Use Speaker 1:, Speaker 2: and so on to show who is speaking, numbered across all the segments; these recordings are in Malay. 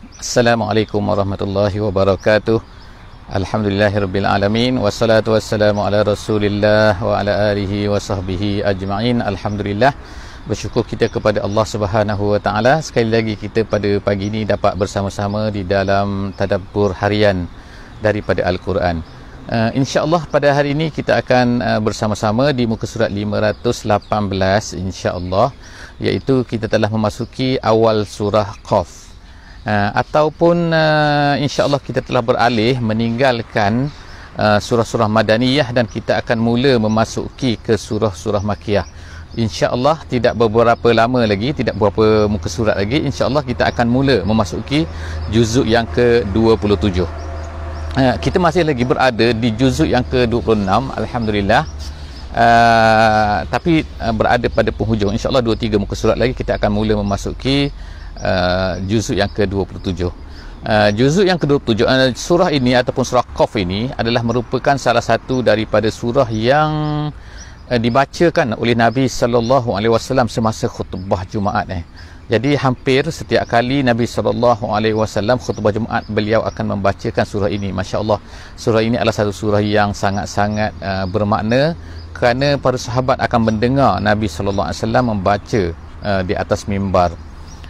Speaker 1: Assalamualaikum warahmatullahi wabarakatuh. Alhamdulillahirabbil alamin wassalatu wassalamu ala Rasulillah wa ala alihi wa sahbihi ajma'in. Alhamdulillah, bersyukur kita kepada Allah Subhanahu wa taala. Sekali lagi kita pada pagi ini dapat bersama-sama di dalam tadabbur harian daripada Al-Quran. InsyaAllah pada hari ini kita akan bersama-sama di muka surat 518 insyaAllah, iaitu kita telah memasuki awal surah Qaf. Ataupun insyaAllah kita telah beralih meninggalkan surah-surah Madaniyah dan kita akan mula memasuki ke surah-surah Makiyah. InsyaAllah tidak beberapa lama lagi, tidak beberapa muka surat lagi, insyaAllah kita akan mula memasuki juzuk yang ke-27. Kita masih lagi berada di juzuk yang ke-26, Alhamdulillah. Tapi berada pada penghujung. InsyaAllah 2-3 muka surat lagi kita akan mula memasuki juzuk yang ke-27. Juzuk yang ke-27, surah ini ataupun surah Qaf ini adalah merupakan salah satu daripada surah yang dibacakan oleh Nabi SAW semasa khutbah Jumaat. Jadi hampir setiap kali Nabi SAW khutbah Jumaat, beliau akan membacakan surah ini. Masya Allah, surah ini adalah satu surah yang sangat-sangat bermakna, kerana para sahabat akan mendengar Nabi SAW membaca di atas mimbar.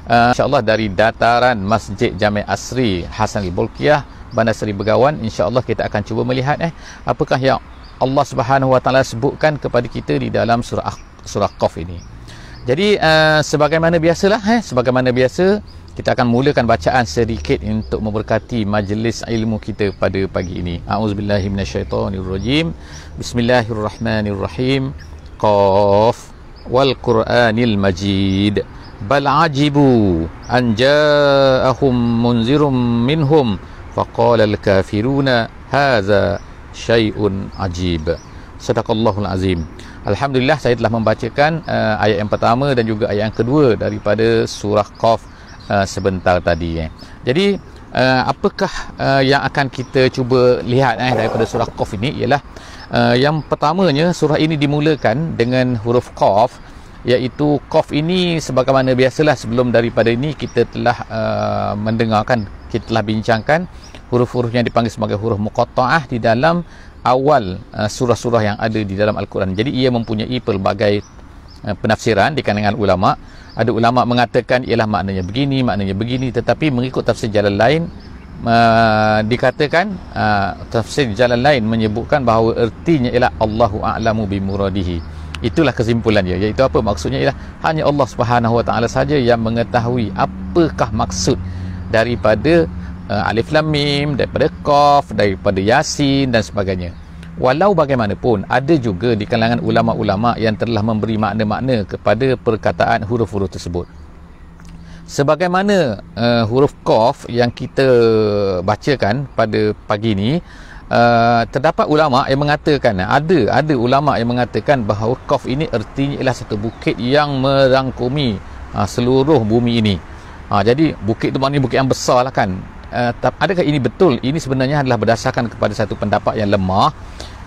Speaker 1: InsyaAllah dari dataran Masjid Jami' Asri Hasan Al-Bolkiah, Bandar Seri Begawan, insyaAllah kita akan cuba melihat apakah yang Allah Subhanahu wa taala sebutkan kepada kita di dalam surah Qaf ini. Jadi sebagaimana biasalah, sebagaimana biasa kita akan mulakan bacaan sedikit untuk memberkati majlis ilmu kita pada pagi ini. A'udzubillahi minasyaitonirrajim. Bismillahirrahmanirrahim. Qaf wal Qur'anil Majid. Bal ajibu an ja'ahum munzirum minhum faqala al-kafiruna hadza syai'un ajib. Sadaqallahul azim. Alhamdulillah, saya telah membacakan ayat yang pertama dan juga ayat yang kedua daripada surah Qaf sebentar tadi. Jadi apakah yang akan kita cuba lihat daripada surah Qaf ini ialah yang pertamanya, surah ini dimulakan dengan huruf Qaf, iaitu Qaf ini sebagaimana biasalah sebelum daripada ini kita telah mendengarkan, kita telah bincangkan huruf-huruf yang dipanggil sebagai huruf muqatta'ah di dalam awal surah-surah yang ada di dalam Al-Quran. Jadi ia mempunyai pelbagai penafsiran di kalangan ulama. Ada ulama mengatakan ialah maknanya begini, tetapi mengikut tafsir jalan lain dikatakan tafsir jalan lain menyebutkan bahawa ertinya ialah Allahu a'lamu bimuradihi. Itulah kesimpulan dia, iaitu apa maksudnya ialah hanya Allah Subhanahu wa taala saja yang mengetahui apakah maksud daripada Alif Lam Mim, daripada Qaf, daripada Yasin dan sebagainya. Walau bagaimanapun, ada juga di kalangan ulama-ulama yang telah memberi makna-makna kepada perkataan huruf-huruf tersebut. Sebagaimana huruf Qaf yang kita bacakan pada pagi ini, terdapat ulama yang mengatakan, ada ulama yang mengatakan bahawa Qaf ini ertinya ialah satu bukit yang merangkumi seluruh bumi ini. Jadi bukit itu maknanya bukit yang besar lah kan. Adakah ini betul? Ini sebenarnya adalah berdasarkan kepada satu pendapat yang lemah,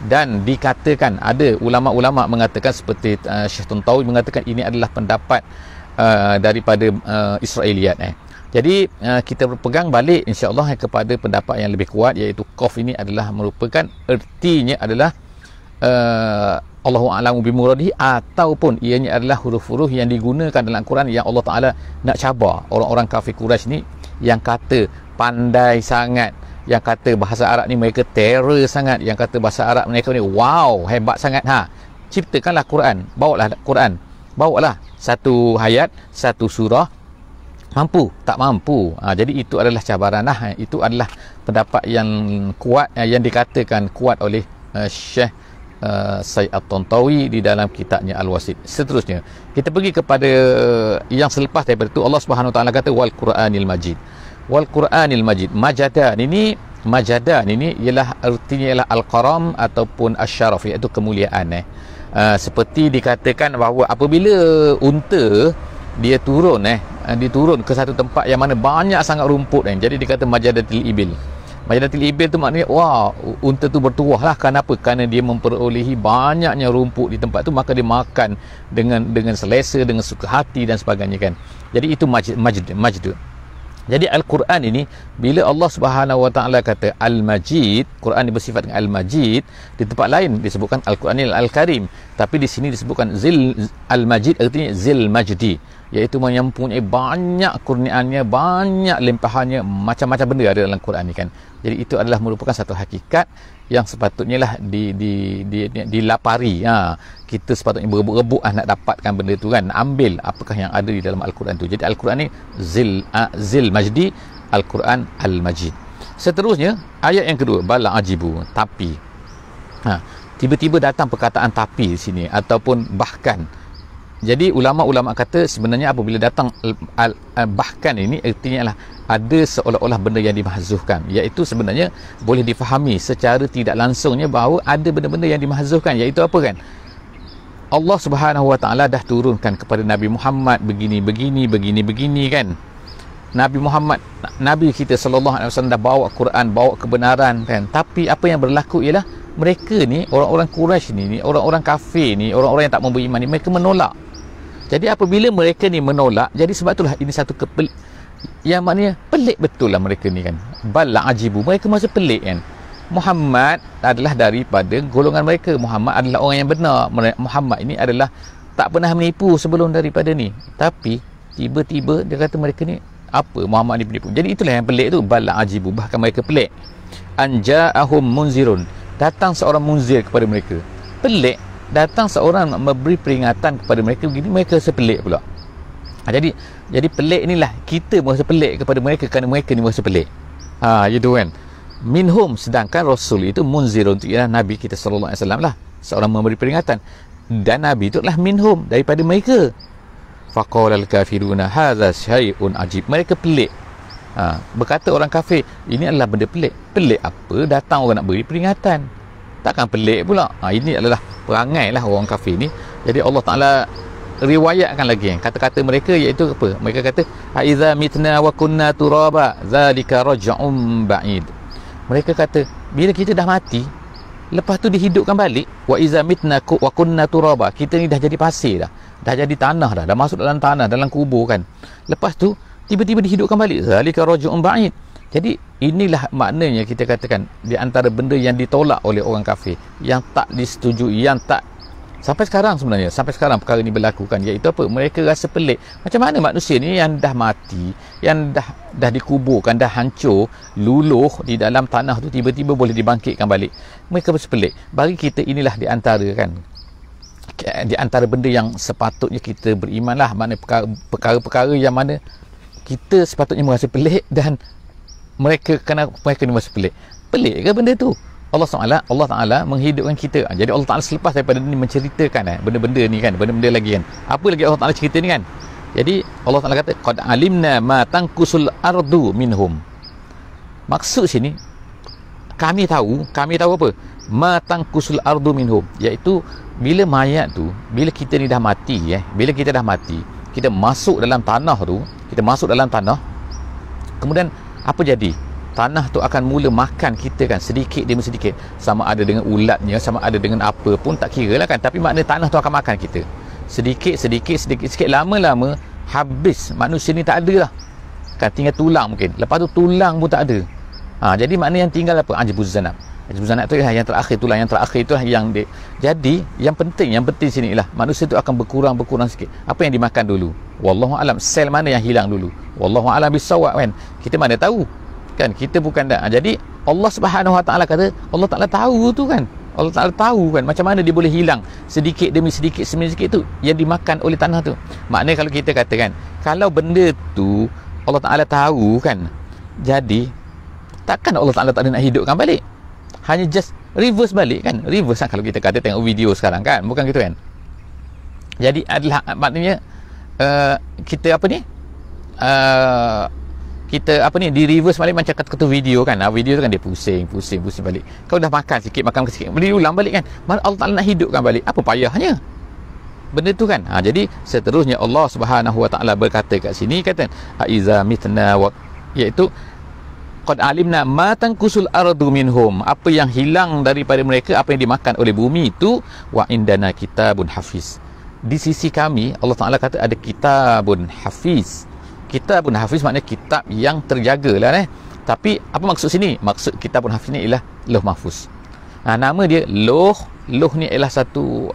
Speaker 1: dan dikatakan ada ulama-ulama mengatakan seperti Syekh Tantawi mengatakan ini adalah pendapat daripada Israiliyat. Jadi kita berpegang balik insya-Allah kepada pendapat yang lebih kuat, iaitu Qaf ini adalah merupakan ertinya adalah Allahu a'lamu bimuradihi, ataupun ianya adalah huruf-huruf yang digunakan dalam Quran yang Allah Taala nak cabar orang-orang kafir Quraisy ni yang kata pandai sangat, yang kata bahasa Arab ni mereka terror sangat, yang kata bahasa Arab mereka ni wow, hebat sangat. Ciptakanlah Quran, bawalah satu ayat, satu surah. Mampu tak mampu? Jadi itu adalah cabaran. Itu adalah pendapat yang kuat, yang dikatakan kuat oleh Syekh Said At-Tantawi di dalam kitabnya Al-Wasit. Seterusnya kita pergi kepada yang selepas daripada itu. Allah Subhanahu Wa Taala kata wal Qur'anil Majid. Wal Qur'anil Majid. Majadan ini ialah artinya ialah al-karam ataupun asy-syaraf, iaitu kemuliaan. Seperti dikatakan bahawa apabila unta dia turun ke satu tempat yang mana banyak sangat rumput, jadi dikata majadatil ibil. Majadatil ibil tu maknanya wah, unta tu bertuah lah. Kenapa? Kerana dia memperolehi banyaknya rumput di tempat tu, maka dia makan dengan selesa, dengan suka hati dan sebagainya kan. Jadi itu majd. Jadi Al-Quran ini, bila Allah Subhanahu Wa Taala kata Al-Majid, Quran ini bersifat dengan Al-Majid, di tempat lain disebutkan Al-Quran ini Al-Karim, tapi di sini disebutkan Zil Al-Majid, artinya Zil Majdi, iaitu mempunyai banyak kurniaannya, banyak limpahannya, macam-macam benda ada dalam Quran ini kan. Jadi itu adalah merupakan satu hakikat yang sepatutnya lah dilapari. Kita sepatutnya berebut-rebut nak dapatkan benda tu kan, ambil apakah yang ada di dalam Al-Quran tu. Jadi Al-Quran ni Zil Majdi, Al-Quran Al-Majid. Seterusnya ayat yang kedua, bala ajibu, tapi tiba-tiba datang perkataan tapi di sini, ataupun bahkan. Jadi ulama-ulama kata sebenarnya apabila datang bahkan ini artinya lah ada seolah-olah benda yang dimahzuhkan, iaitu sebenarnya boleh difahami secara tidak langsungnya bahawa ada benda-benda yang dimahzuhkan, iaitu apa kan? Allah Subhanahu Wa Taala dah turunkan kepada Nabi Muhammad begini kan. Nabi Muhammad, Nabi kita sallallahu alaihi wasallam dah bawa Quran, bawa kebenaran kan. Tapi apa yang berlaku ialah mereka ni, orang-orang Quraisy ni, orang-orang kafir ni, orang-orang yang tak mau beriman ni, mereka menolak. Jadi apabila mereka ni menolak, jadi sebab itulah ini satu yang maknanya pelik betul lah mereka ni kan. Bala ajibu, mereka masa pelik kan. Muhammad adalah daripada golongan mereka. Muhammad adalah orang yang benar. Muhammad ini adalah tak pernah menipu sebelum daripada ni. Tapi tiba-tiba dia kata mereka ni apa, Muhammad ni penipu. Jadi itulah yang pelik tu, bala ajibu, bahkan mereka pelik. Anja'ahum munzirun, datang seorang munzir kepada mereka. Pelik, datang seorang memberi peringatan kepada mereka begini, mereka sepelik pula. Jadi pelik inilah, kita merasa pelik kepada mereka kerana mereka ni merasa pelik. Gitu kan. Minhum, sedangkan Rasul itu munzirun, itu ialah Nabi kita sallallahu alaihi wasallam lah, seorang memberi peringatan, dan Nabi itu adalah minhum, daripada mereka. Faqala al-kafiruna hadza syai'un ajib, mereka pelik. Berkata orang kafir, ini adalah benda pelik. Pelik apa? Datang orang nak beri peringatan, takkan pelik pula. Ini adalah perangai lah orang kafir ni. Jadi Allah Ta'ala riwayatkan lagi kata-kata mereka, iaitu apa? Mereka kata aiza mitna wa kunna turaba zalika raj'un ba'id. Mereka kata bila kita dah mati, lepas tu dihidupkan balik, wa iza mitna wa kunna turaba, kita ni dah jadi pasir dah jadi tanah dah masuk dalam tanah, dalam kubur kan. Lepas tu tiba-tiba dihidupkan balik, zalika raj'un ba'id. Jadi inilah maknanya kita katakan di antara benda yang ditolak oleh orang kafir, yang tak disetujui, yang tak, sampai sekarang sebenarnya, sampai sekarang perkara ini berlakukan, iaitu apa? Mereka rasa pelik. Macam mana manusia ni yang dah mati, yang dah dikuburkan, dah hancur, luluh di dalam tanah tu, tiba-tiba boleh dibangkitkan balik. Mereka rasa pelik. Bagi kita inilah di antara kan, di antara benda yang sepatutnya kita beriman lah. Maknanya perkara-perkara yang mana kita sepatutnya merasa pelik, dan mereka ni merasa pelik. Pelik ke benda tu? Allah Ta'ala menghidupkan kita. Jadi Allah Ta'ala selepas daripada ni menceritakan benda-benda ni kan, benda-benda lagi kan. Apa lagi Allah Ta'ala cerita ni kan? Jadi Allah Ta'ala kata qad alimna ma tankusul ardu minhum. Maksud sini, kami tahu apa? Ma tankusul ardu minhum, iaitu bila mayat tu, bila kita ni dah mati, bila kita dah mati, kita masuk dalam tanah tu, kemudian apa jadi? Tanah tu akan mula makan kita kan, sedikit demi sedikit, sama ada dengan ulatnya, sama ada dengan apa pun, tak kira lah kan. Tapi maknanya tanah tu akan makan kita sedikit, lama-lama habis, manusia ni tak ada lah kan, tinggal tulang mungkin. Lepas tu tulang pun tak ada. Jadi maknanya yang tinggal apa? Ajbuz zanab tu yang terakhir, tulang yang terakhir itulah yang jadi yang penting sini lah, manusia tu akan berkurang sikit. Apa yang dimakan dulu? Wallahu alam. Sel mana yang hilang dulu? Wallahu alam bisawab kan. Kita mana tahu kan, kita bukan dah. Jadi Allah Subhanahu Wa Taala kata, Allah Taala tahu tu kan. Allah Taala tahu kan macam mana dia boleh hilang sedikit demi sedikit tu yang dimakan oleh tanah tu. Maknanya kalau kita katakan, kalau benda tu Allah Taala tahu kan, jadi takkan Allah Taala tak ada nak hidupkan balik, hanya just reverse balik kan. Reverse kan, kalau kita kata tengok video sekarang kan, bukan gitu kan. Jadi adalah maknanya kita apa ni, kita apa ni, di reverse balik macam kata video kan. Video tu kan dia pusing balik. Kau dah makan sikit boleh ulang balik kan. Mana Allah Ta'ala nak hidupkan balik, apa payahnya benda tu kan. Jadi seterusnya Allah Subhanahu Wa Ta'ala berkata kat sini, kata aiza mitna wa, iaitu qad alimna ma tankusul ardu minhum, apa yang hilang daripada mereka, apa yang dimakan oleh bumi itu, wa indana kitabun hafiz, di sisi kami Allah Ta'ala kata ada kitabun hafiz, kitabun hafiz maknanya kitab yang terjaga lah Tapi apa maksud sini? Maksud kitabun hafiz ni ialah Lauh Mahfuz. Nama dia Lauh. Lauh ni ialah satu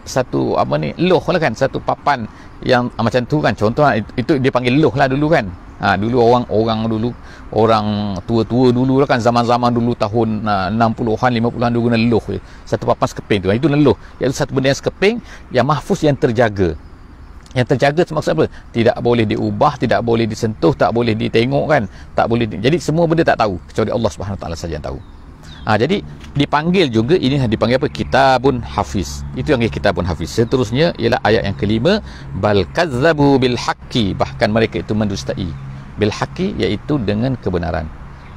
Speaker 1: apa ni? Lauh lah kan, satu papan yang macam tu kan. Contoh itu dia panggil lauh lah dulu kan. Dulu orang tua-tua dulu lah kan, zaman-zaman dulu tahun 60-an 50-an dulu guna lauh je. Satu papan sekeping tu. Itu lauh. Iaitu satu benda yang sekeping yang mahfuz, yang terjaga. Yang terjaga tu maksud apa? Tidak boleh diubah, tidak boleh disentuh, tak boleh ditengok kan, tak boleh jadi semua benda tak tahu kecuali Allah Subhanahu Wa Taala saja yang tahu. Jadi dipanggil juga ini dipanggil apa? Kitabun hafiz. Itu yang kitabun hafiz. Seterusnya ialah ayat yang kelima, bal kazzabu bil haqqi, bahkan mereka itu mendustai. Bil haqqi iaitu dengan kebenaran.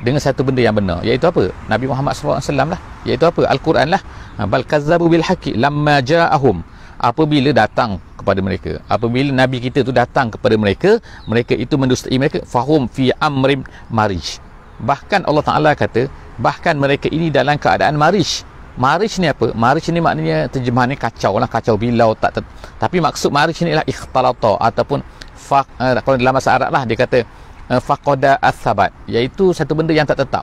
Speaker 1: Dengan satu benda yang benar, iaitu apa? Nabi Muhammad SAW lah. Iaitu apa? Al-Quran lah. Bal kazzabu bil haqqi lamma ja'ahum, apabila datang kepada mereka, apabila Nabi kita tu datang kepada mereka, mereka itu mendustai mereka, fahum fi amrin marij. Bahkan Allah Ta'ala kata, bahkan mereka ini dalam keadaan marij. Marij ni apa? Marij ni maknanya terjemahan ni kacau lah, kacau bilau tapi maksud marij ni ialah ikhtalata ataupun kalau dalam bahasa Arab lah dia kata faqada as-sabat, iaitu satu benda yang tak tetap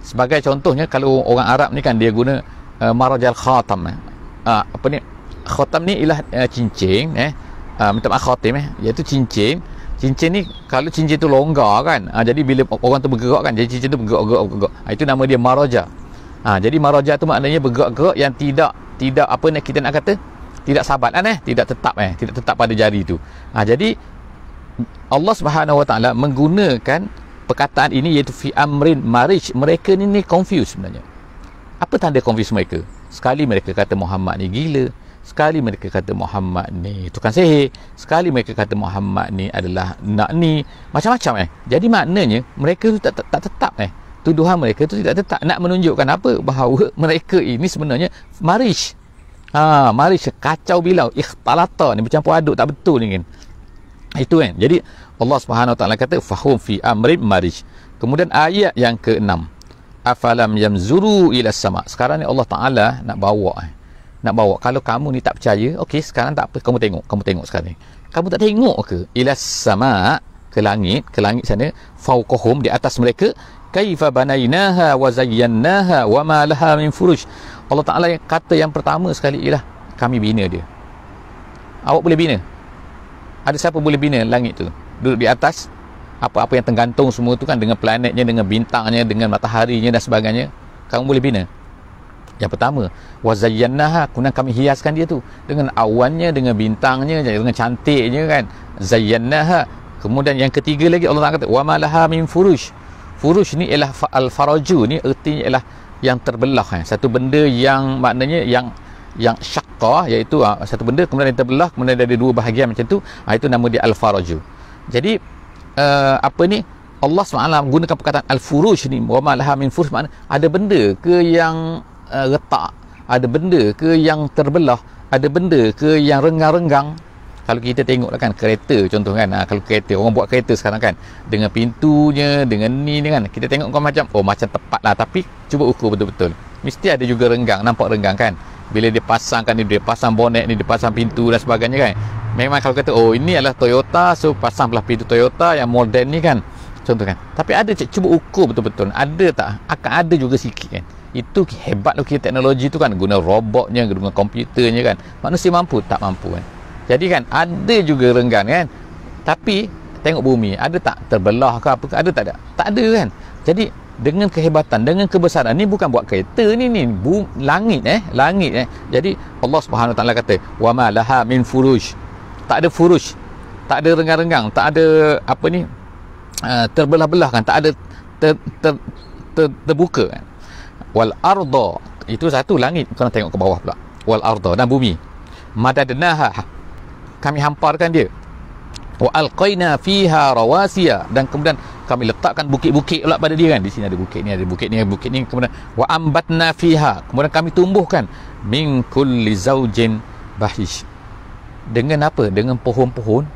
Speaker 1: Sebagai contohnya, kalau orang Arab ni kan dia guna marajal khatam apa ni? Khatam ni ialah cincin minta maaf khatim iaitu cincin ni kalau cincin tu longgar kan, jadi bila orang tu bergerak kan, jadi cincin tu bergerak. Itu nama dia maraja. Jadi maraja tu maknanya bergerak-gerak yang tidak apa ni kita nak kata, tidak sabat lah tidak tetap tidak tetap pada jari tu. Jadi Allah Subhanahu Wa Taala menggunakan perkataan ini iaitu fi amrin marij. Mereka ni confused sebenarnya. Apa tanda confuse mereka? Sekali mereka kata Muhammad ni gila, sekali mereka kata Muhammad ni tukang sihir, sekali mereka kata Muhammad ni adalah nak ni, macam-macam Jadi maknanya mereka tu tak tetap tuduhan mereka tu tidak tetap, nak menunjukkan apa? Bahawa mereka ini sebenarnya marij. Marij, kacau bilau, ikhtalata ni, bercampur aduk, tak betul ni kan. Itu kan. Jadi Allah Subhanahu Wa Taala kata fahum fi amrin marij. Kemudian ayat yang ke-6, afalam yamzuru ila sama. Sekarang ni Allah Ta'ala nak bawa kalau kamu ni tak percaya, okey sekarang tak apa, kamu tengok sekarang ni. Kamu tak tengok ke ila sama, ke langit sana, fauqahum, di atas mereka, kaifa banainaha wa zayyannaha wa ma laha min furuj. Allah Ta'ala yang kata yang pertama sekali ialah kami bina dia. Awak boleh bina? Ada siapa boleh bina langit tu? Duduk di atas, apa-apa yang tergantung semua tu kan, dengan planetnya, dengan bintangnya, dengan mataharinya dan sebagainya, kamu boleh bina? Yang pertama, wa zayyannaha, kemudian kami hiaskan dia tu dengan awannya, dengan bintangnya, dengan cantiknya kan, zayyannaha. Kemudian yang ketiga lagi Allah Ta'ala kata wa ma laha min furuj. Furuj ni ialah al-faraju, ni artinya ialah yang terbelah satu benda yang maknanya yang syaqqa, iaitu satu benda kemudian yang terbelah, kemudian ada dua bahagian macam tu, itu nama dia al-faraju. Jadi apa ni, Allah SWT menggunakan perkataan al-furuj ni, wa ma laha min furuj, makna ada benda ke yang retak, ada benda ke yang terbelah, ada benda ke yang renggang-renggang. Kalau kita tengoklah kan kereta contoh kan, kalau kereta, orang buat kereta sekarang kan, dengan pintunya, dengan ni kan, kita tengok kan macam tepat lah, tapi cuba ukur betul-betul, mesti ada juga renggang, nampak renggang kan. Bila dia pasangkan ni, dia pasang bonet ni, dia pasang pintu dan sebagainya kan, memang kalau kata ini adalah Toyota, so pasang belah pintu Toyota yang moden ni kan, contoh kan. Tapi ada, cuba ukur betul-betul, ada tak? Akan ada juga sikit kan. Itu hebat loh kita teknologi tu kan, guna robotnya, guna komputernya kan. Manusia mampu tak mampu kan. Jadi kan ada juga renggan kan. Tapi tengok bumi, ada tak terbelah ke apa ke? Ada tak? Ada tak ada kan. Jadi dengan kehebatan, dengan kebesaran ni, bukan buat kereta ni langit langit Jadi Allah Subhanahu Wa Taala kata wa ma laha min furuj. Tak ada furuj, tak ada renggang-renggang, tak ada apa ni terbelah-belah kan, tak ada terbuka kan. Wal arda, itu satu langit, kau tengok ke bawah pula. Wal arda, dan bumi, madadnaha, kami hamparkan dia. Wa alqaina fiha rawasiya, dan kemudian kami letakkan bukit-bukit pula pada dia kan. Di sini ada bukit ni, ada bukit ni, ada bukit ni. Kemudian wa ambatna fiha, kemudian kami tumbuhkan min kulli zaujin bahish. Dengan apa? Dengan pohon-pohon.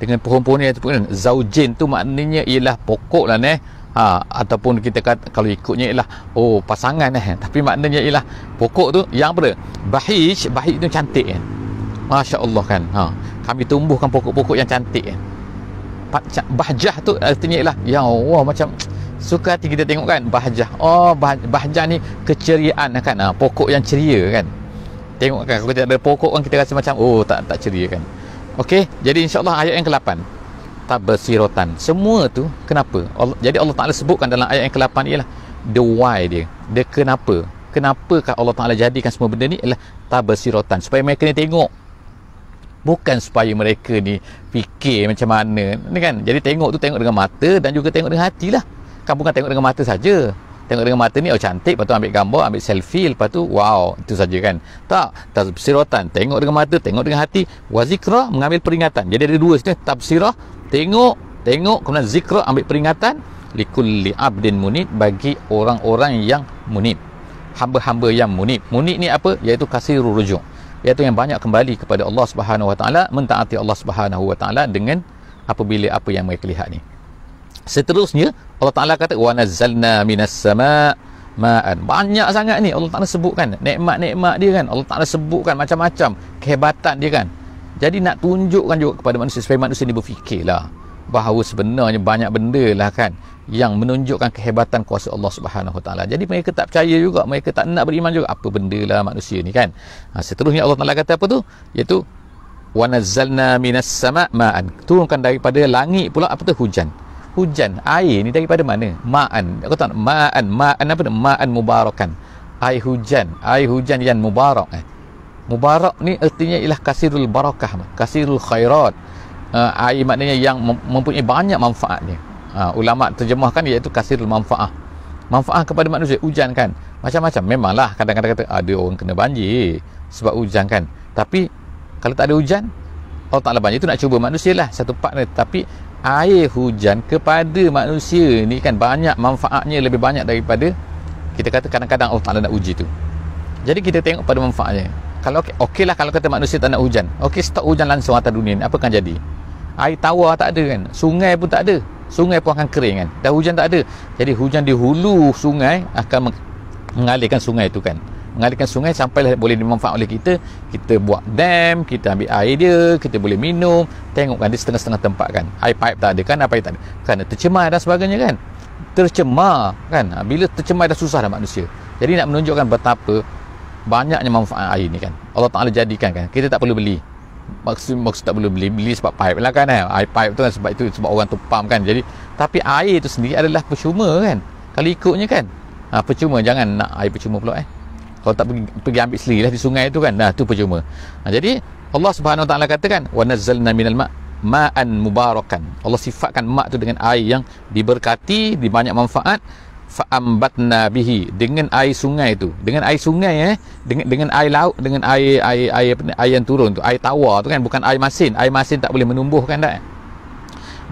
Speaker 1: Dengan pohon-pohon ni, zaujin tu maknanya ialah pokok lah ataupun kita kata kalau ikutnya ialah pasangan tapi maknanya ialah pokok tu yang apa? Bahish tu cantik kan. Masya Allah kan. Kami tumbuhkan pokok-pokok yang cantik kan. Bahjah tu artinya ialah ya Allah, macam suka hati kita tengok kan. Bahjah, oh bahjah ni keceriaan kan. Pokok yang ceria kan. Tengok kan, kalau tidak ada pokok kan kita rasa macam oh tak ceria kan. Okey, jadi insya-Allah ayat yang ke-8 tabsiratan. Semua tu kenapa? Jadi Allah Taala sebutkan dalam ayat yang ke-8 ialah the why dia. Dia kenapa? Kenapakah Allah Taala jadikan semua benda ni ialah tabsiratan, supaya mereka ni tengok. Bukan supaya mereka ni fikir macam mana ni kan. Jadi tengok tu tengok dengan mata dan juga tengok dengan hati lah. Kan bukan tengok dengan mata saja. Tengok dengan mata ni oh cantik, lepas tu ambil gambar, ambil selfie, lepas tu wow, itu saja kan. Tak, tafsiratan, tengok dengan mata, tengok dengan hati. Wa zikra, mengambil peringatan. Jadi ada dua sini, tafsirah, tengok, kemudian zikra, ambil peringatan. Likulli abdin munib, bagi orang-orang yang munib, hamba-hamba yang munib. Munib ni apa? Iaitu kasirul rujuk, iaitu yang banyak kembali kepada Allah Subhanahu Wa Taala, mentaati Allah Subhanahu Wa Taala dengan apabila apa yang mereka lihat ni. Seterusnya Allah Taala kata wa nazzalna minas sama' ma'an. Banyak sangat ni Allah Taala sebutkan nikmat-nikmat dia kan. Allah Taala sebutkan macam-macam kehebatan dia kan. Jadi nak tunjukkan juga kepada manusia supaya manusia ni berfikirlah bahawa sebenarnya banyak benda lah kan yang menunjukkan kehebatan kuasa Allah Subhanahu Wa Taala. Jadi mereka tak percaya juga, mereka tak nak beriman juga. Apa benda lah manusia ni kan. Seterusnya Allah Taala kata apa tu? Iaitu wa nazzalna minas sama' ma'an. Turunkan daripada langit pula apa tu? Hujan. Hujan, air ni daripada mana? Ma'an. Aku tahu ma'an apa tu? Ma'an mubarakan. Air hujan yang mubarak. Mubarak ni artinya ialah kasirul barakah, kasirul khairat. Air maknanya yang mempunyai banyak manfaatnya. Ulama terjemahkan iaitu kasirul manfaah. Manfaat kepada manusia. Hujan kan macam-macam. Memanglah kadang-kadang kata ada orang kena banjir sebab hujan kan. Tapi kalau tak ada hujan, Allah Ta'ala banjir, itu nak cuba manusia lah satu part ni. Tapi air hujan kepada manusia ni kan banyak manfaatnya, lebih banyak daripada kita kata kadang-kadang Allah Ta'ala nak uji tu. Jadi kita tengok pada manfaatnya. Kalau okey lah kalau kata manusia tak nak hujan, okey stop hujan langsung atas dunia ni, apa akan jadi? Air tawar tak ada kan, sungai pun tak ada, sungai pun akan kering kan. Dah hujan tak ada, jadi hujan di hulu sungai akan mengalirkan sungai tu kan, mengalirkan sungai sampai boleh dimanfaat oleh kita. Kita buat dam, kita ambil air dia, kita boleh minum. Tengok kan di setengah-setengah tempat kan air pipe tak ada kan, apa tak ada kan, tercemar dan sebagainya kan, tercemar kan. Bila tercemar dah susah dah manusia. Jadi nak menunjukkan betapa banyaknya manfaat air ni kan. Allah Ta'ala jadikan kan, kita tak perlu beli. Maksud tak perlu beli sebab pipe lah kan. Air pipe tu kan sebab itu, sebab orang tu pump kan. Jadi tapi air tu sendiri adalah percuma kan, kalau ikutnya kan. Percuma, jangan nak air percuma pula kalau tak pergi ambil sendiri lah di sungai tu kan, tu percuma. Jadi Allah Subhanahu Wa Ta'ala katakan wa nazzalna minal ma'an mubarakan. Allah sifatkan ma' tu dengan air yang diberkati, di banyak manfaat. Fa'ambatna bihi, dengan air sungai tu, dengan air sungai dengan air laut, dengan air yang turun tu, air tawar tu kan, bukan air masin. Air masin tak boleh menumbuhkan dah.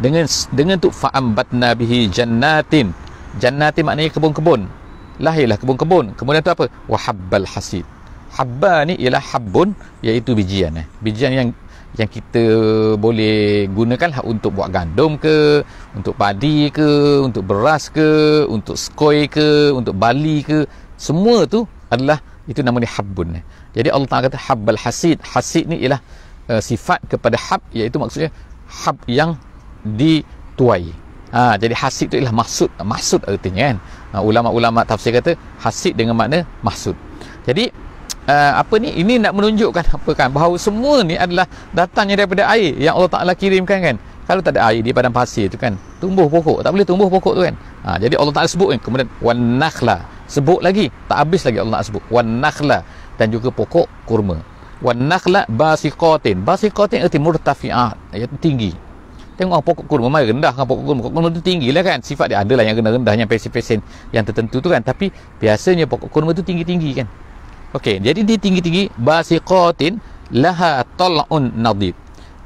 Speaker 1: Dengan tu fa'ambatna bihi jannatin. Jannatin maknanya kebun-kebun. Lahirlah kebun-kebun. Kemudian tu apa? Wahabbal hasid. Habba ni ialah habbun, iaitu bijian. Bijian yang kita boleh gunakan untuk buat gandum ke, untuk padi ke, untuk beras ke, untuk skoi ke, untuk bali ke, semua tu adalah, itu namanya habbun. Jadi Allah Ta'ala kata habbal hasid. Hasid ni ialah sifat kepada hab, iaitu maksudnya hab yang dituai. Jadi hasid tu ialah maksud artinya kan. Ulama-ulama tafsir kata hasid dengan makna maksud. Jadi apa ni, ini nak menunjukkan apa kan, bahawa semua ni adalah datangnya daripada air yang Allah Ta'ala kirimkan kan. Kalau tak ada air di padang pasir tu kan, tumbuh pokok tak boleh tumbuh pokok tu kan. Jadi Allah Ta'ala sebut kan, kemudian wan nakhla, sebut lagi tak habis lagi Allah Ta'ala sebut wan nakhla, dan juga pokok kurma. Wan nakhla basiqatin. Basiqatin arti murtafi'at, iaitu tinggi. Tengok pokok kurma mai rendah kan, pokok kurma tu tinggi lah kan. Sifat dia adalah yang rendah-rendah, yang pesen-pesen yang tertentu tu kan, tapi biasanya pokok kurma tu tinggi-tinggi kan. Okey, jadi dia tinggi-tinggi, basiqatin laha tal'un nadid.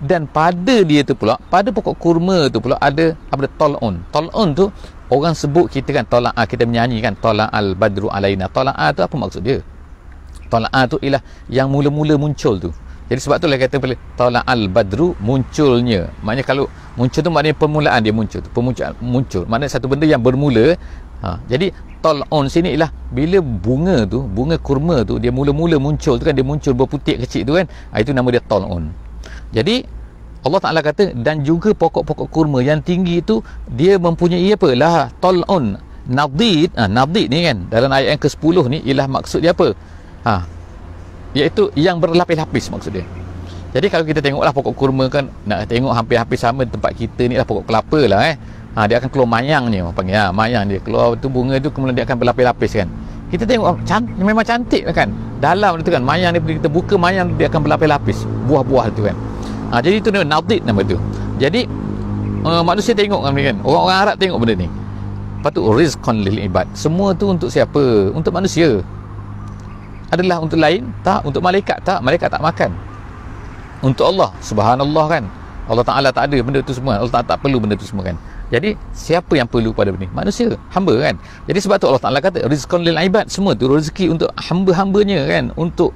Speaker 1: Dan pada dia tu pula, pada pokok kurma tu pula ada apa, tal'un. Tal'un tu orang sebut kita kan, tala'a, kita menyanyi kan, tala'al badru alaina. Tala'a tu apa maksud dia? Tala'a tu ialah yang mula-mula muncul tu. Jadi sebab tu lah kata tala'al badru, munculnya. Maknanya kalau muncul tu maknanya permulaan dia muncul. Muncul maknanya satu benda yang bermula. Jadi tal'un sini ialah bila bunga kurma tu dia mula-mula muncul tu kan, dia muncul berputik kecil tu kan, itu nama dia tal'un. Jadi Allah Ta'ala kata, dan juga pokok-pokok kurma yang tinggi itu dia mempunyai apa? Lah tal'un nadid. Nadid ni kan dalam ayat yang ke-10 ni ialah maksud dia apa? Iaitu yang berlapis-lapis maksud dia. Jadi kalau kita tengoklah pokok kurma kan, nak tengok hampir-hampir sama tempat kita ni lah pokok kelapa lah dia akan keluar mayangnya, orang panggil mayang dia keluar tu, bunga tu kemudian dia akan berlapis-lapis kan. Kita tengok memang cantik lah kan, dalam tu kan mayang dia, kita buka mayang dia akan berlapis-lapis buah-buah tu kan. Jadi itu nadid nama tu. Jadi manusia tengok kan, orang-orang Arab tengok benda ni. Lepas tu rizqan lil ibad, semua tu untuk siapa? Untuk manusia. Adalah untuk lain? Tak. Untuk malaikat? Tak. Malaikat tak makan. Untuk Allah, subhanallah kan, Allah Ta'ala tak ada benda tu semua. Allah Ta'ala tak perlu benda tu semua kan. Jadi siapa yang perlu pada benda ni? Manusia, hamba kan. Jadi sebab tu Allah Ta'ala kata rizqan lil ibad, semua tu rezeki untuk hamba-hambanya kan, untuk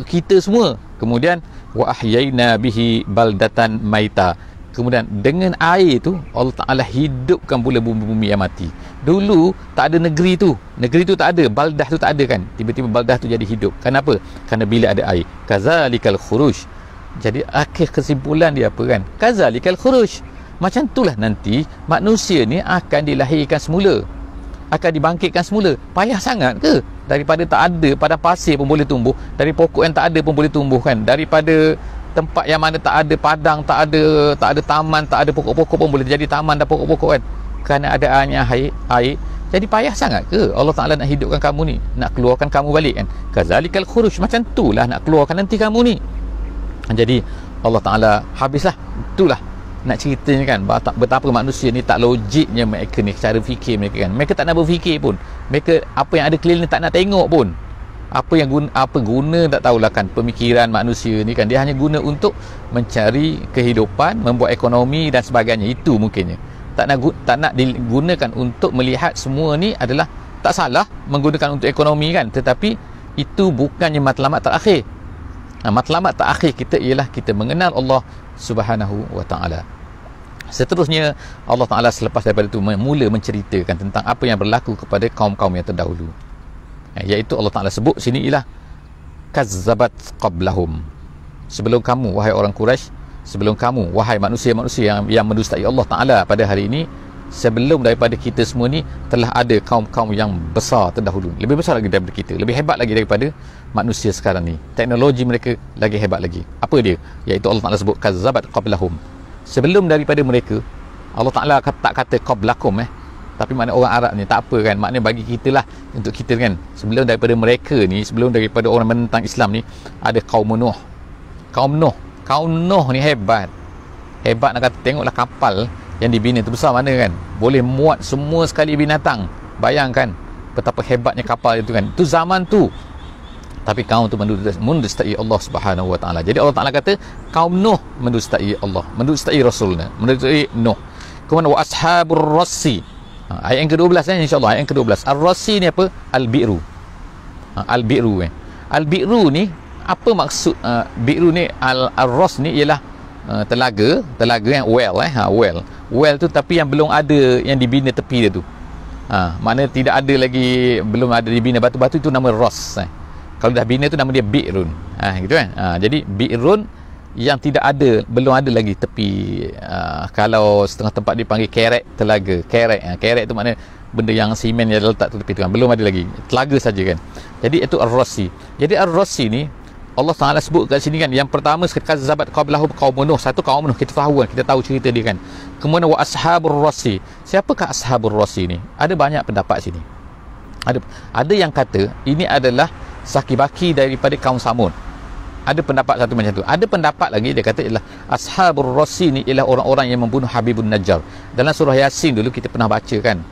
Speaker 1: kita semua. Kemudian wa ahyayna bihi baldatan maita, kemudian dengan air tu Allah Ta'ala hidupkan pula bumi-bumi yang mati. Dulu tak ada negeri tu tak ada, baldah tu tak ada kan, tiba-tiba baldah tu jadi hidup. Kenapa? Kerana bila ada air. Kazalikal khuruj. Jadi akhir kesimpulan dia apa kan? Kazalikal khuruj. Macam itulah nanti manusia ni akan dilahirkan semula, akan dibangkitkan semula. Payah sangat ke? Daripada tak ada, padang pasir pun boleh tumbuh, dari pokok yang tak ada pun boleh tumbuh kan, daripada tempat yang mana tak ada padang, tak ada taman, tak ada pokok-pokok pun boleh jadi taman dan pokok-pokok kan, kerana ada air. Jadi payah sangat ke Allah Ta'ala nak hidupkan kamu ni, nak keluarkan kamu balik kan? Kazalikal khuruj. Macam itulah nak keluarkan nanti kamu ni. Jadi Allah Ta'ala habislah. Itulah nak ceritanya kan, betapa manusia ni tak logiknya mereka ni, cara fikir mereka kan. Mereka tak nak berfikir pun, mereka apa yang ada keliling tak nak tengok pun. Apa guna tak tahulah kan pemikiran manusia ni kan. Dia hanya guna untuk mencari kehidupan, membuat ekonomi dan sebagainya. Itu mungkinnya tak nak digunakan untuk melihat semua ni adalah tak salah menggunakan untuk ekonomi kan, tetapi itu bukannya matlamat terakhir. Matlamat terakhir kita ialah kita mengenal Allah Subhanahu wa Ta'ala. Seterusnya Allah Ta'ala selepas daripada itu mula menceritakan tentang apa yang berlaku kepada kaum-kaum yang terdahulu, iaitu Allah Ta'ala sebut sini ialah kazzabat qablahum. Sebelum kamu wahai orang Quraisy, sebelum kamu wahai manusia-manusia yang mendustai Allah Ta'ala pada hari ini, sebelum daripada kita semua ni telah ada kaum-kaum yang besar terdahulu, lebih besar lagi daripada kita, lebih hebat lagi daripada manusia sekarang ni. Teknologi mereka lagi hebat lagi. Apa dia? Iaitu Allah Ta'ala sebut kazzabat qablahum. Sebelum daripada mereka, Allah Ta'ala tak kata qablakum tapi makna orang Arab ni tak apa kan, maknanya bagi kita lah, untuk kita kan. Sebelum daripada mereka ni, sebelum daripada orang menentang Islam ni, ada kaum Nuh. Kaum Nuh ni hebat nak kata. Tengoklah kapal yang dibina tu besar mana kan, boleh muat semua sekali binatang. Bayangkan betapa hebatnya kapal itu kan, itu zaman tu. Tapi kaum tu mendustai Allah Subhanahu wa Ta'ala. Jadi Allah Ta'ala kata kaum Nuh mendustai Allah, mendustai Rasulnya, mendustai Nuh. Kemudian wa ashabur rassi, ayat yang ke-12 insya-Allah. Ayat yang ke-12, ar-rassi ni apa? Al-bi'ru. Al-bi'ru Al-bi'ru ni apa maksud? Bi'ru ni, al-ras ni ialah telaga yang well tu, tapi yang belum ada yang dibina tepi dia tu. Maknanya tidak ada lagi, belum ada dibina batu-batu, itu nama ras. Kalau dah bina tu nama dia bi'run. Gitu kan. Jadi bi'run yang tidak ada, belum ada lagi tepi. Kalau setengah tempat dipanggil kerek telaga. Kerek tu maknanya benda yang simen yang letak tu tepi tu kan, belum ada lagi, telaga saja kan. Jadi itu ar-rassi. Jadi ar-rassi ni Allah Ta'ala sebut kat sini kan, yang pertama kazzabat qablahum qaum Nuh. Satu kaum Nuh, kita tahu kan, kita tahu cerita dia kan. Kemudian wa ashabur rassi. Siapakah ashabur rassi ni? Ada banyak pendapat sini. Ada yang kata ini adalah saki-baki daripada kaum Samud. Ada pendapat satu macam tu. Ada pendapat lagi dia kata ialah ashabur rassi ni ialah orang-orang yang membunuh Habibun Najjar. Dalam surah Yasin dulu kita pernah baca kan,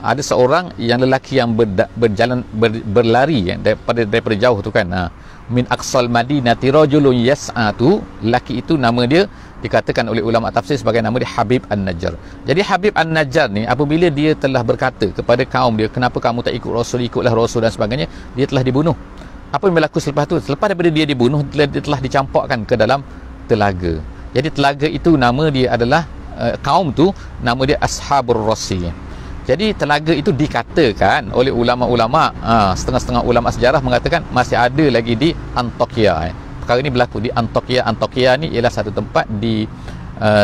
Speaker 1: ada seorang yang lelaki yang berlari daripada jauh tu kan, min aqsal madinati rajulun yas'atu. Lelaki itu nama dia dikatakan oleh ulama tafsir sebagai nama dia Habib An-Najjar. Jadi Habib An-Najjar ni apabila dia telah berkata kepada kaum dia, kenapa kamu tak ikut Rasul, ikutlah Rasul dan sebagainya, dia telah dibunuh. Apa yang berlaku selepas tu? Selepas daripada dia dibunuh, dia telah dicampakkan ke dalam telaga. Jadi telaga itu nama dia adalah kaum tu nama dia Ashabur Rassi. Jadi telaga itu dikatakan oleh ulama-ulama, setengah-setengah ulama sejarah mengatakan masih ada lagi di Antakya. perkara ini berlaku di Antakya. Antakya ni ialah satu tempat di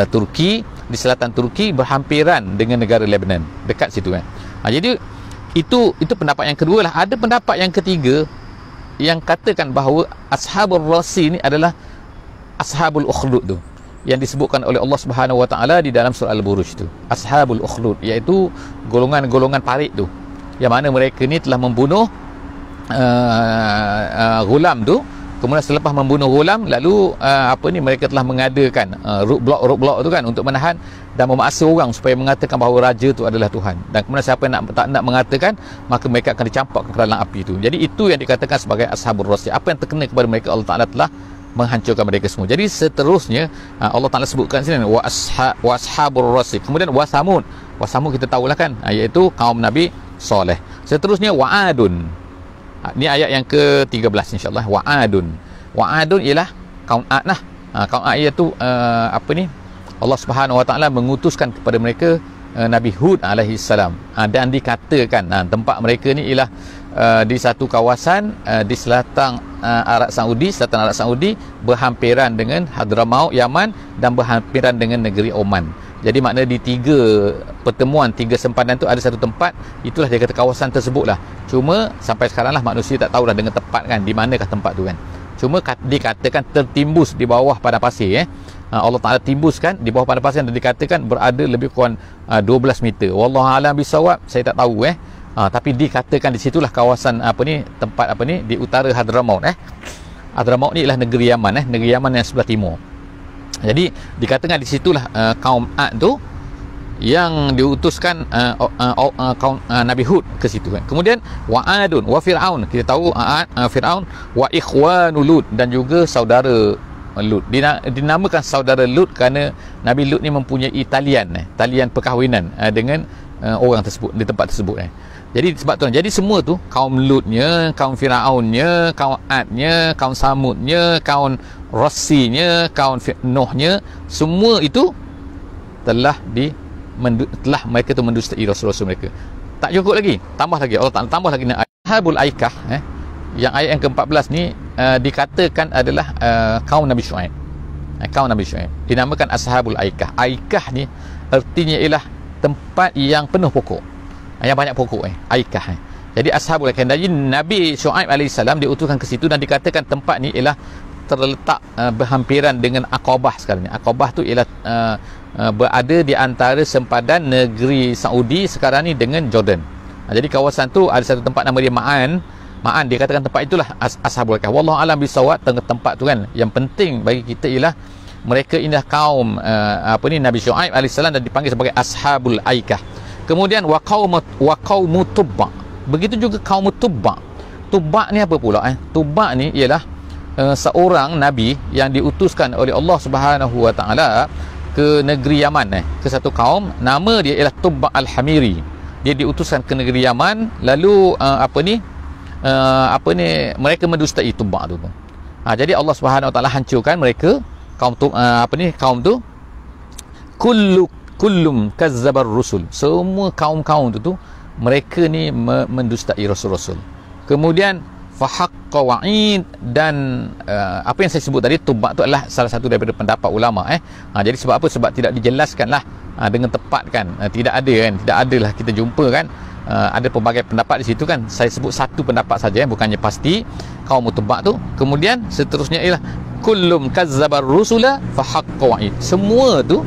Speaker 1: Turki, di selatan Turki, berhampiran dengan negara Lebanon, dekat situ kan. Jadi itu pendapat yang kedua lah. Ada pendapat yang ketiga yang katakan bahawa Ashabul Rasi ni adalah Ashabul Ukhdud tu, yang disebutkan oleh Allah Subhanahu Wa Taala di dalam surah Al-Buruj tu. Ashabul Ukhdud iaitu golongan-golongan parit tu, yang mana mereka ni telah membunuh ghulam tu. Kemudian selepas membunuh ghulam, lalu mereka telah mengadakan roadblock tu kan, untuk menahan dan memaksa orang supaya mengatakan bahawa raja tu adalah Tuhan. Dan kemudian siapa yang tak nak mengatakan, maka mereka akan dicampakkan ke dalam api tu. Jadi itu yang dikatakan sebagai Ashabul Rasi. Apa yang terkena kepada mereka, Allah Ta'ala telah menghancurkan mereka semua. Jadi seterusnya Allah Ta'ala sebutkan sini wa ashabur rasi. Kemudian wa samud. Wa samud kita tahulah kan, iaitu kaum Nabi Saleh. Seterusnya wa adun. Ini ayat yang ke-13 insya-Allah. Wa adun. Wa adun ialah kaum Ad lah. Kaum Ad iaitu Allah Subhanahu Wa Taala mengutuskan kepada mereka Nabi Hud alaihi salam. Dan dikatakan tempat mereka ni ialah di satu kawasan di selatan Arab Saudi, berhampiran dengan Hadramaut Yaman dan berhampiran dengan negeri Oman. Jadi makna di tiga pertemuan, tiga sempadan tu ada satu tempat, itulah dia kata kawasan tersebut lah. Cuma sampai sekarang lah manusia tak tahulah dengan tepat kan di manakah tempat tu kan. Cuma dikatakan tertimbus di bawah padang pasir. Allah Ta'ala timbuskan di bawah padang pasir dan dikatakan berada lebih kurang 12 meter. Wallahu a'lam bisawab, saya tak tahu tapi dikatakan di situlah kawasan tempat di utara Hadramaut. Hadramaut ni ialah negeri Yaman, negeri Yaman yang sebelah timur. Jadi dikatakan di situlah kaum Ad tu yang diutuskan kaum Nabi Hud ke situ kan. Kemudian wa adun wa fir'aun, kita tahu Fir'aun, wa ikhwanu Lut, dan juga saudara Lut. Dinamakan saudara Lut kerana Nabi Lut ni mempunyai talian perkahwinan dengan orang tersebut di tempat tersebut. Jadi sebab tu, jadi semua tu, kaum Lutnya, kaum Firaunnya, kaum Adnya, kaum Samudnya, kaum Rasinya, kaum Nuhnya, semua itu telah mereka tu mendustai rasul-rasul mereka. Tak cukup lagi, tambah lagi Allah Ta'ala tambah lagi Ashabul Aikah, yang ayat yang ke-14 ni dikatakan adalah kaum Nabi Syuaib. Kaum Nabi Syuaib dinamakan Ashabul Aikah. Aikah ni artinya ialah tempat yang penuh pokok, yang banyak pokok. Aikah. Jadi Ashabul Aikah, jadi Nabi Syuaib alaihissalam diutuskan ke situ dan dikatakan tempat ni ialah terletak berhampiran dengan Aqabah sekarang ni. Aqabah tu ialah berada di antara sempadan negeri Saudi sekarang ni dengan Jordan. Jadi kawasan tu ada satu tempat nama dia Ma'an, dia katakan tempat itulah Ashabul Aikah. Wallahu alam bisawab, tempat tu kan. Yang penting bagi kita ialah mereka inilah kaum Nabi Syuaib alaihissalam dan dipanggil sebagai Ashabul Aikah. Kemudian wa qaumu Tubba. Begitu juga kaum Tubba. Tubba ni apa pula? Tubba ni ialah seorang nabi yang diutuskan oleh Allah Subhanahu Wa Taala ke negeri Yaman, ke satu kaum, nama dia ialah Tubba Al-Hamiri. Dia diutuskan ke negeri Yaman, lalu mereka mendustai Tubba tu. Jadi Allah Subhanahu Wa Taala hancurkan mereka, kaum tu kullum kazzabar rusul. Semua kaum-kaum tu mereka ni mendustai rasul-rasul. Kemudian fahaqqa wa'id, dan apa yang saya sebut tadi, Tubba tu adalah salah satu daripada pendapat ulama. Jadi sebab apa? Sebab tidak dijelaskan lah dengan tepat kan. Tidak ada lah kita jumpa kan. Ada pelbagai pendapat di situ kan. Saya sebut satu pendapat saja, bukannya pasti kaum Tubba tu. Kemudian seterusnya ialah kullum kazzabar rusula fahaqqa wa'id. Semua tu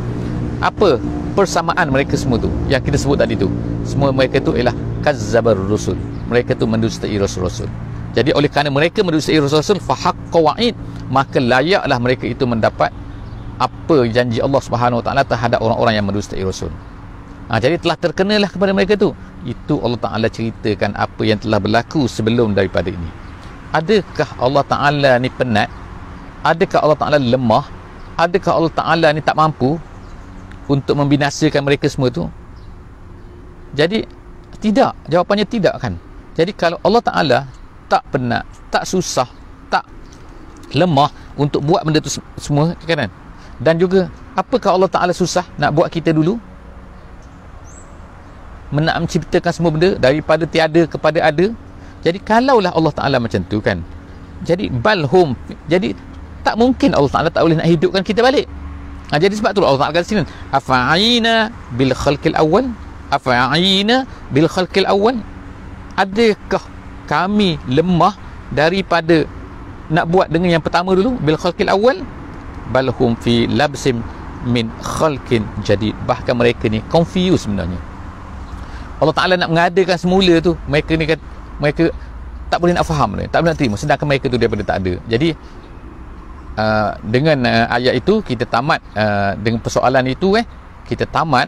Speaker 1: apa? Persamaan mereka semua tu yang kita sebut tadi tu. Semua mereka tu ialah kazzabar rusul. Mereka tu mendustai rasul-rasul. Jadi oleh kerana mereka mendustai rasul-rasul, fahaqqa wa'id, maka layaklah mereka itu mendapat apa janji Allah Subhanahu Wa Taala terhadap orang-orang yang mendustai rasul. Jadi telah terkenalah kepada mereka tu. Itu Allah Ta'ala ceritakan apa yang telah berlaku sebelum daripada ini. Adakah Allah Ta'ala ni penat? Adakah Allah Ta'ala lemah? Adakah Allah Ta'ala ni tak mampu untuk membinasakan mereka semua tu? Jadi tidak, jawapannya tidak kan. Jadi kalau Allah Ta'ala tak penat, tak susah, tak lemah untuk buat benda tu semua kan? Dan juga apakah Allah Ta'ala susah nak buat kita dulu? Nak menciptakan semua benda daripada tiada kepada ada. Jadi kalaulah Allah Ta'ala macam tu kan, jadi balhum, jadi tak mungkin Allah Ta'ala tak boleh nak hidupkan kita balik. Jadi sebab tu Allah Ta'ala kata sini, afa'ina bil khalqil awal, afa'ina bil khalqil awal, adakah kami lemah daripada nak buat dengan yang pertama dulu, bil khalqil awal, balhum fi labsim min khalqin jadid. Bahkan mereka ni confused sebenarnya. Allah Ta'ala nak mengadakan semula tu, mereka ni kan, mereka tak boleh nak faham, tak boleh nak terima, sedangkan mereka tu daripada tak ada. Jadi dengan ayat itu kita tamat dengan persoalan itu, kita tamat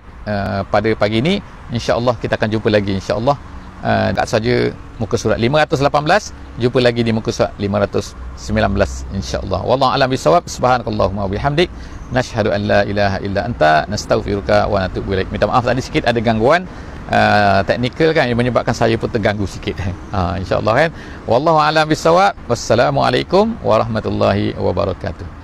Speaker 1: pada pagi ini. InsyaAllah kita akan jumpa lagi, insyaAllah. Tak saja muka surat 518, jumpa lagi di muka surat 519, insyaAllah. Wallahu a'lam bisawab. Subhanakallahumma bihamdik, nashhadu an la ilaha illa anta, nastaghfiruka wa natubu ilaik. Minta maaf tadi sikit ada gangguan teknikal kan, yang menyebabkan saya pun terganggu sikit. InsyaAllah kan. Wallahu a'lam bisawab. Wassalamualaikum warahmatullahi wabarakatuh.